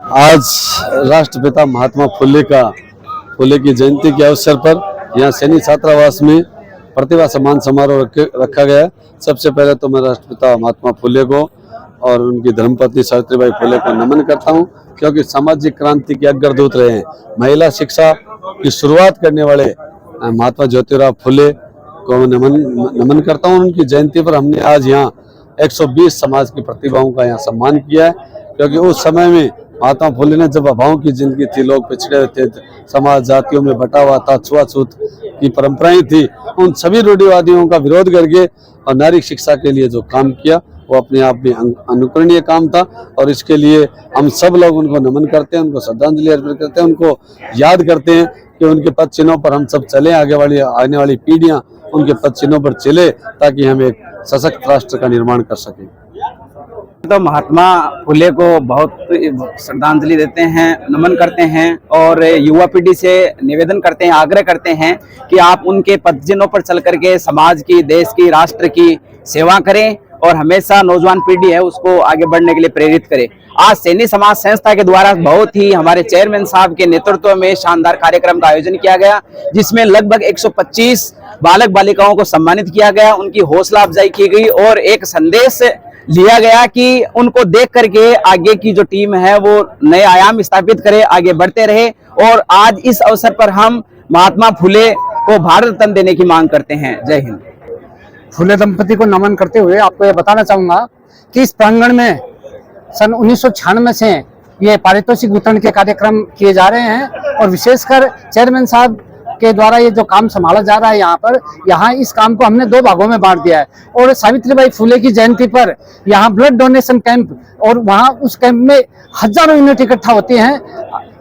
आज राष्ट्रपिता महात्मा फुले की जयंती के अवसर पर यहाँ सैनिक छात्रावास में प्रतिभा सम्मान समारोह रखा गया है। सबसे पहले तो मैं राष्ट्रपिता महात्मा फुले को और उनकी धर्मपत्नी सावित्रीबाई फुले को नमन करता हूँ, क्योंकि सामाजिक क्रांति के अग्रदूत रहे हैं। महिला शिक्षा की शुरुआत करने वाले महात्मा ज्योतिराव फुले को मैं नमन करता हूँ। उनकी जयंती पर हमने आज यहाँ 120 समाज की प्रतिभाओं का यहाँ सम्मान किया है, क्योंकि उस समय में महात्मा फुले ने जब अभावों की जिंदगी थी, लोग पिछड़े हुए थे, समाज जातियों में बटा हुआ था, छुआछूत की परंपराएं थी, उन सभी रूढ़िवादियों का विरोध करके और नारी शिक्षा के लिए जो काम किया वो अपने आप में अनुकरणीय काम था। और इसके लिए हम सब लोग उनको नमन करते हैं, उनको श्रद्धांजलि अर्पित करते हैं, उनको याद करते हैं कि उनके पद चिन्हों पर हम सब चले, आने वाली पीढ़ियां उनके पद चिन्हों पर चले, ताकि हम एक सशक्त राष्ट्र का निर्माण कर सकें। तो महात्मा फुले को बहुत श्रद्धांजलि देते हैं, नमन करते हैं और युवा पीढ़ी से निवेदन करते हैं, आग्रह करते हैं कि आप उनके पदचिन्हों पर चल करके समाज की, देश की, राष्ट्र की सेवा करें और हमेशा नौजवान पीढ़ी है उसको आगे बढ़ने के लिए प्रेरित करें। आज सैनिक समाज संस्था के द्वारा बहुत ही हमारे चेयरमैन साहब के नेतृत्व में शानदार कार्यक्रम का आयोजन किया गया, जिसमें लगभग 125 बालक बालिकाओं को सम्मानित किया गया, उनकी हौसला अफजाई की गई और एक संदेश लिया गया कि उनको देख करके आगे की जो टीम है वो नए आयाम स्थापित करे, आगे बढ़ते रहे। और आज इस अवसर पर हम महात्मा फुले को भारत रत्न देने की मांग करते हैं। जय हिंद। फुले दंपति को नमन करते हुए आपको यह बताना चाहूंगा कि इस प्रांगण में सन 1996 से ये पारितोषिक वितरण के कार्यक्रम किए जा रहे हैं और विशेषकर चेयरमैन साहब के द्वारा ये जो काम संभाला जा रहा है यहाँ इस काम को हमने 2 भागों में बांट दिया है। और सावित्रीबाई फुले की जयंती पर यहाँ ब्लड डोनेशन कैंप और वहाँ उस कैंप में हजारों यूनिट इकट्ठा होती हैं।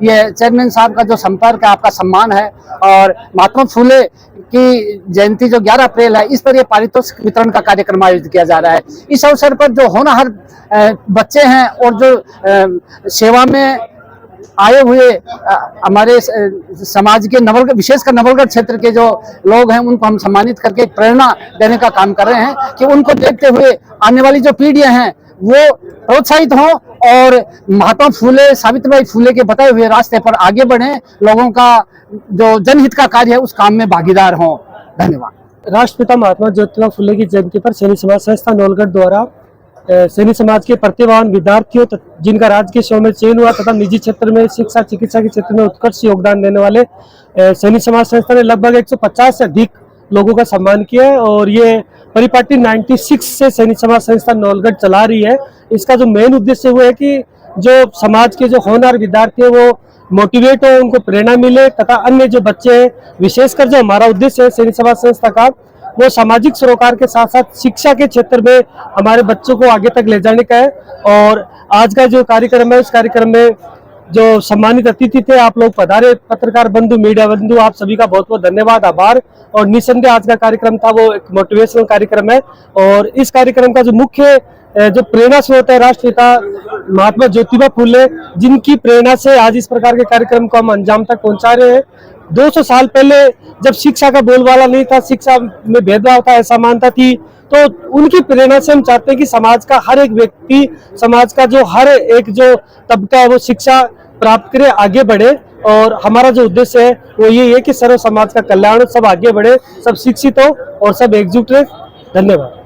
ये चेयरमैन साहब का जो संपर्क है, आपका सम्मान है। और महात्मा फुले की जयंती जो 11 अप्रैल है, इस पर यह पारितोषिक वितरण का कार्यक्रम आयोजित किया जा रहा है। इस अवसर पर जो होनहार बच्चे हैं और जो सेवा में आए हुए हमारे समाज के विशेषकर नवलगढ़ क्षेत्र के जो लोग हैं, उनको हम सम्मानित करके प्रेरणा देने का काम कर रहे हैं कि उनको देखते हुए आने वाली जो पीढ़ियां हैं वो प्रोत्साहित हों और महात्मा फुले, सावित्रीबाई फुले के बताए हुए रास्ते पर आगे बढ़ें, लोगों का जो जनहित का कार्य है उस काम में भागीदार हों। धन्यवाद। राष्ट्रपिता महात्मा ज्योतिराव फुले की जयंती पर सैनिक समाज संस्था नौलगढ़ द्वारा सैनिक समाज के प्रतिभावान विद्यार्थियों जिनका राजकीय सेवा में चयन हुआ तथा निजी क्षेत्र में शिक्षा चिकित्सा के क्षेत्र में उत्कृष्ट योगदान देने वाले सैनिक समाज संस्था ने लगभग 150 से अधिक लोगों का सम्मान किया है। और ये परिपाटी 96 से सैनिक समाज संस्था नौलगढ़ चला रही है। इसका जो मेन उद्देश्य वो है कि जो समाज के जो होनहार विद्यार्थी है वो मोटिवेट हो, उनको प्रेरणा मिले तथा अन्य जो बच्चे हैं, विशेषकर जो हमारा उद्देश्य है सैनिक समाज संस्था का, वो सामाजिक सरोकार के साथ साथ शिक्षा के क्षेत्र में हमारे बच्चों को आगे तक ले जाने का है। और आज का जो कार्यक्रम है, उस कार्यक्रम में जो सम्मानित अतिथि थे, आप लोग पधारे, पत्रकार बंधु, मीडिया बंधु, आप सभी का बहुत बहुत धन्यवाद, आभार। और निसंदेह आज का कार्यक्रम था वो एक मोटिवेशनल कार्यक्रम है। और इस कार्यक्रम का जो मुख्य जो प्रेरणा स्रोत है राष्ट्रपिता महात्मा ज्योतिबा फुले, जिनकी प्रेरणा से आज इस प्रकार के कार्यक्रम को हम अंजाम तक पहुंचा रहे हैं। 200 साल पहले जब शिक्षा का बोलबाला नहीं था, शिक्षा में भेदभाव था, ऐसा मानता थी, तो उनकी प्रेरणा से हम चाहते हैं कि समाज का हर एक व्यक्ति, समाज का जो हर एक जो तबका है वो शिक्षा प्राप्त करे, आगे बढ़े। और हमारा जो उद्देश्य है वो ये है कि सर्व समाज का कल्याण, सब आगे बढ़े, सब शिक्षित हो और सब एकजुट रहे। धन्यवाद।